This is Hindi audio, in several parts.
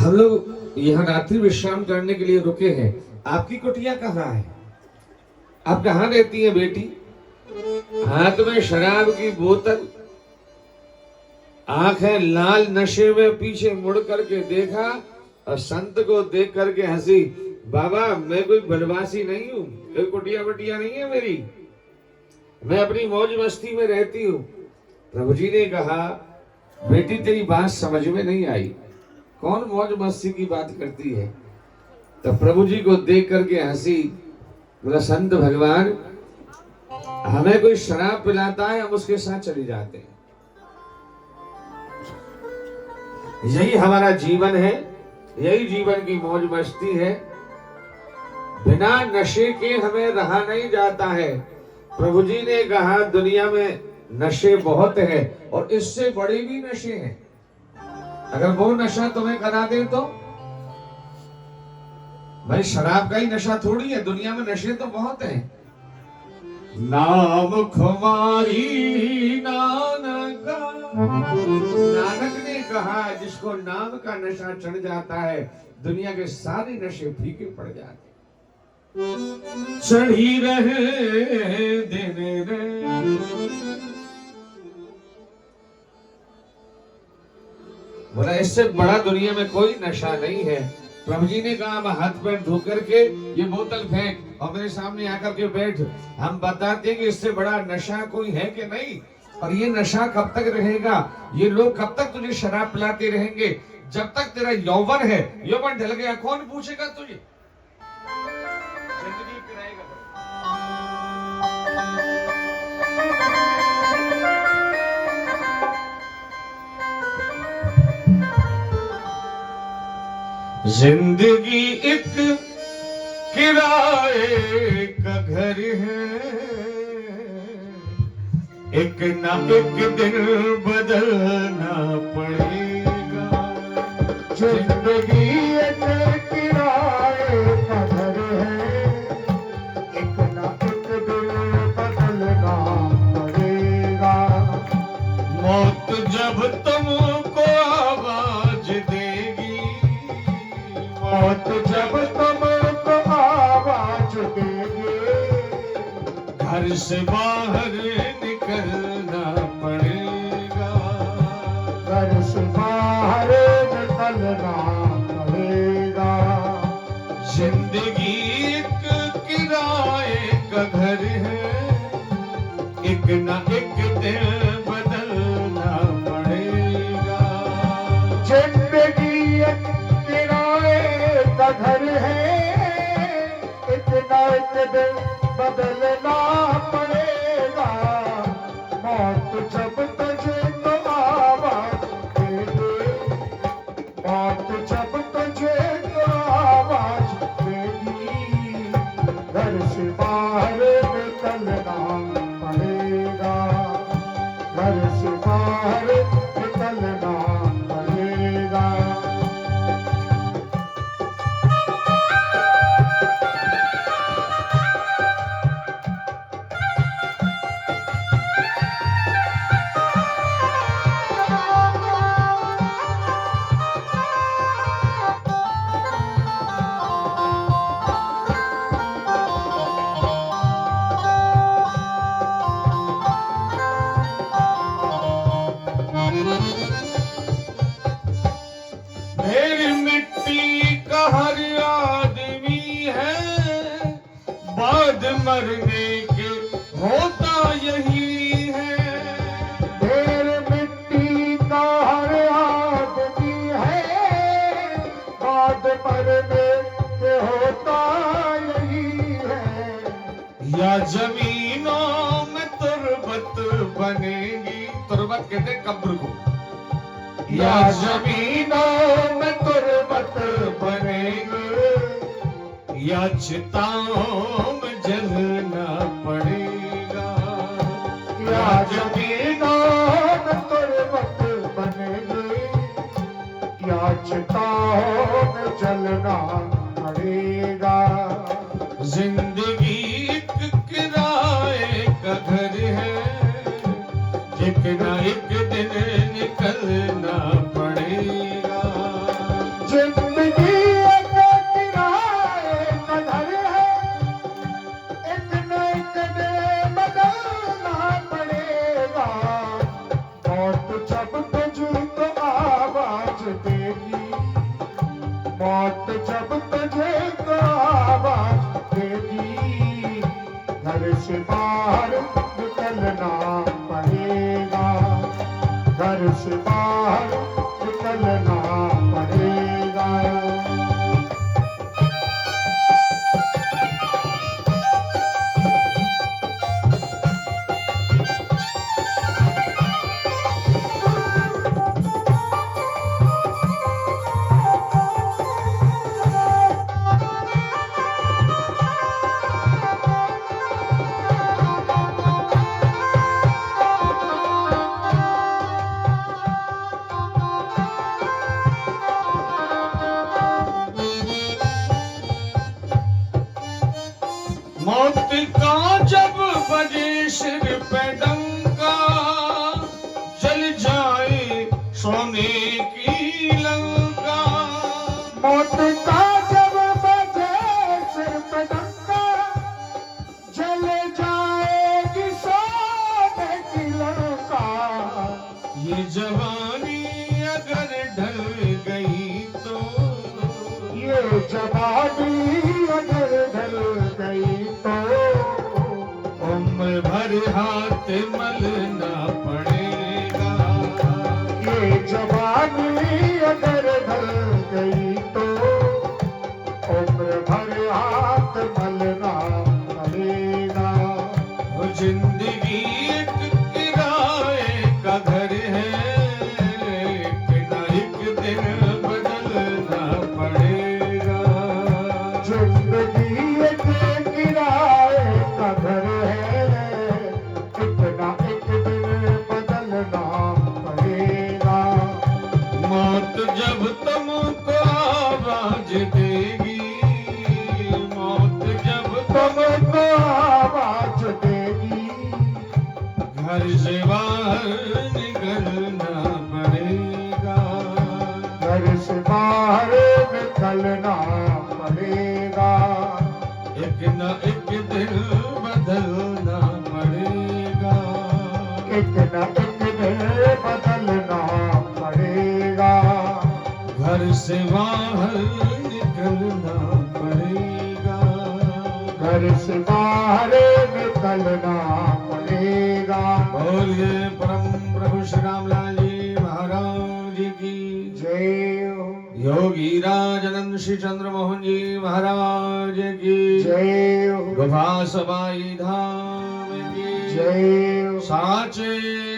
हम लोग यहाँ रात्रि विश्राम करने के लिए रुके हैं। आपकी कुटिया कहाँ है? आप कहाँ रहती है बेटी? हाथ में शराब की बोतल, आंखें लाल, नशे में पीछे मुड़ करके देखा और संत को देख करके हंसी। बाबा मैं कोई बनवासी नहीं हूँ, कोई कुटिया वटिया नहीं है मेरी, मैं अपनी मौज मस्ती में रहती हूँ। प्रभु जी ने कहा बेटी तेरी बात समझ में नहीं आई, कौन मौज मस्ती की बात करती है? तो प्रभु जी को देख करके हंसी। बोला संत भगवान हमें कोई शराब पिलाता है, हम उसके साथ चले जाते हैं, यही हमारा जीवन है, यही जीवन की मौज मस्ती है। बिना नशे के हमें रहा नहीं जाता है। प्रभु जी ने कहा दुनिया में नशे बहुत है और इससे बड़े भी नशे हैं। अगर वो नशा तुम्हें करा दे तो भाई शराब का ही नशा थोड़ी है, दुनिया में नशे तो बहुत हैं। नाम खुमारी नानक, नानक ने कहा जिसको नाम का नशा चढ़ जाता है दुनिया के सारे नशे फीके पड़ जाते। चढ़ी रहे देने रे, बोला इससे बड़ा दुनिया में कोई नशा नहीं है। प्रभु जी ने कहा हाथ पैर धो करके ये बोतल फेंक और मेरे सामने आकर के बैठ, हम बताते हैं कि इससे बड़ा नशा कोई है कि नहीं। और ये नशा कब तक रहेगा? ये लोग कब तक तुझे शराब पिलाते रहेंगे? जब तक तेरा यौवन है, यौवन ढल गया कौन पूछेगा तुझे? जिंदगी किराएगा। जिंदगी एक किराए का घर है, एक ना एक दिन बदलना पड़ेगा। जिंदगी एक किराए का घर है, एक ना एक दिन बदलना पड़ेगा। मौत जब तुमको आवाज देगी, मौत जब तुमको आवाज देगी, घर से बाहर निकलना पड़ेगा। घर से बाहर निकलना पड़ेगा। जिंदगी एक किराए का घर है, एक ना एक दिन बदलना पड़ेगा। जिंदगी एक किराए का घर है, एक ना एक दिन बदलना पड़ेगा। मौत जब तुझे तो आवाज देगी, मौत जब तुझे तो आवाज देगी, घर से बाहर निकलना पड़ेगा। घर से बाहर निकलना पड़ेगा। मेरी मिट्टी का हर आदमी है, बाद मरने के होता यही है। मेरी मिट्टी का हर आदमी है, बाद मरने के होता यही है। या जमीनों में तुरबत बनेगी, तुरबत कहते हैं कब्र को, या जमीनों में तुरबत बनेगी, या चिताओं में जलना पड़ेगा। या जमीनों में तुरबत बनेगी, या चिताओं में जलना पड़ेगा। जिंदगी एक किराए का घर है, एक ना एक दिन निकलना पड़ेगा। जिंदगी एक किराए का घर है, एक न एक दिन बदलना पड़ेगा। मौत जब तुझे तो आवाज देगी, मौत जब तुझे तो आवाज देगी, घर से बाहर निकलना पड़ेगा, घर से बाहर निकलना पड़ेगा। मौत का जब बजे सिर पे डंका, जल जाए सोने की लंका। मौत का जब बजे सिर पे डंका, जल जाएगी सोने की लंका। ये जवानी अगर ढल गई तो, ये जवानी अगर ढल गई तो, उम्र भर हाथ मलना पड़ेगा। ये जवानी अगर ढल गई तो, उम्र भर हाथ मलना पड़ेगा। वो जिंदगी एक किराए का घर है, एक ना एक दिन बदलना पड़ेगा। जिंदगी एक किराए का घर है, एक ना एक दिन बदलना पड़ेगा। मौत जब तुमको आवाज देगी, मौत जब तुमको आवाज देगी, घर से बाहर निकलना पड़ेगा। घर से बाहर निकलना पड़ेगा। एक न एक दिन बदलना पड़ेगा। एक ना एक दिन बदलना पड़ेगा। घर से बाहर निकलना पड़ेगा। घर से बाहर निकलना पड़ेगा। बोलिए परम प्रभु श्री रामलाल जी महाराज की जय हो, योगी राजनंद श्री चंद्र मोहन जी महाराज की जय हो, गुफा सबाई धाम की जय हो, साचे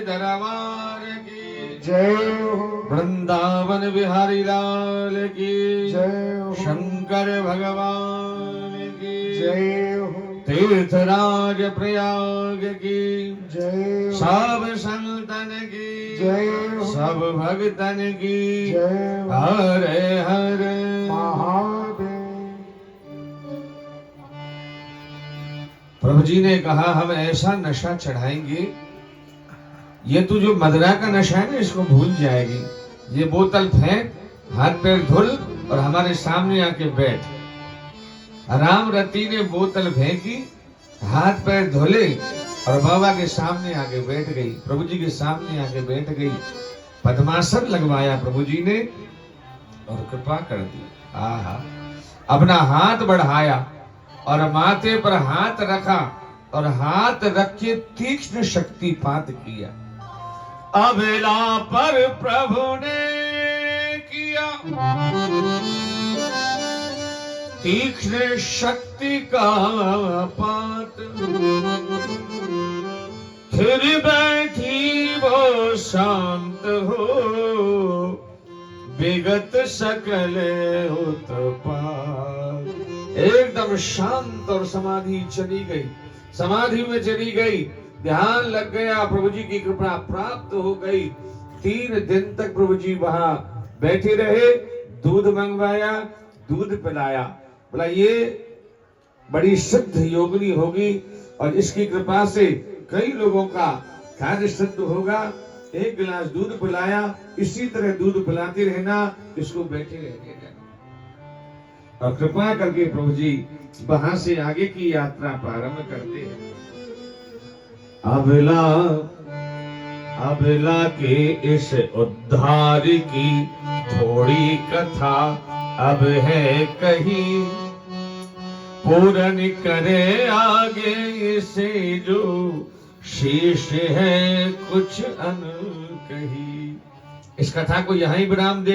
दरबार की जय हो, वृंदावन बिहारी लाल की जय हो, शंकर भगवान की जय हो, तीर्थराज प्रयाग की जय हो, सब संतन की जय हो, सब भक्तन की जय हो, हरे हरे महादेव। प्रभु जी ने कहा हम ऐसा नशा चढ़ाएंगे, ये तू जो मदरा का नशा है ना इसको भूल जाएगी। ये बोतल फेंक, हाथ पैर धुल और हमारे सामने आके बैठ। राम रति ने बोतल फेंकी, हाथ पैर धोले और बाबा के सामने आके बैठ गई। प्रभु जी के सामने आके बैठ गई, पद्मासन लगवाया प्रभु जी ने और कृपा कर दी। आहा, अपना हाथ बढ़ाया और माथे पर हाथ रखा और हाथ रख के तीक्ष्ण शक्तिपात किया। अबेला पर प्रभु ने किया तीक्ष्ण शक्ति का पात, फिर बैठी वो शांत हो, विगत सकल उत्पात। एकदम शांत और समाधि चली गई, समाधि में चली गई, ध्यान लग गया, प्रभु जी की कृपा प्राप्त हो गई। 3 दिन तक प्रभु जी वहां बैठे रहे, दूध मंगवाया, दूध पिलाया, बोला ये बड़ी सिद्ध योगिनी होगी और इसकी कृपा से कई लोगों का कार्य सिद्ध होगा। एक गिलास दूध पिलाया, इसी तरह दूध पिलाते रहना, इसको बैठे रहने देना। और कृपा करके प्रभु जी वहां से आगे की यात्रा प्रारंभ करते हैं। अबला के इस उद्धार की थोड़ी कथा अब है कहीं, पूर्ण करे आगे इसे जो शेष है कुछ अन कही। इस कथा को यहीं विराम दे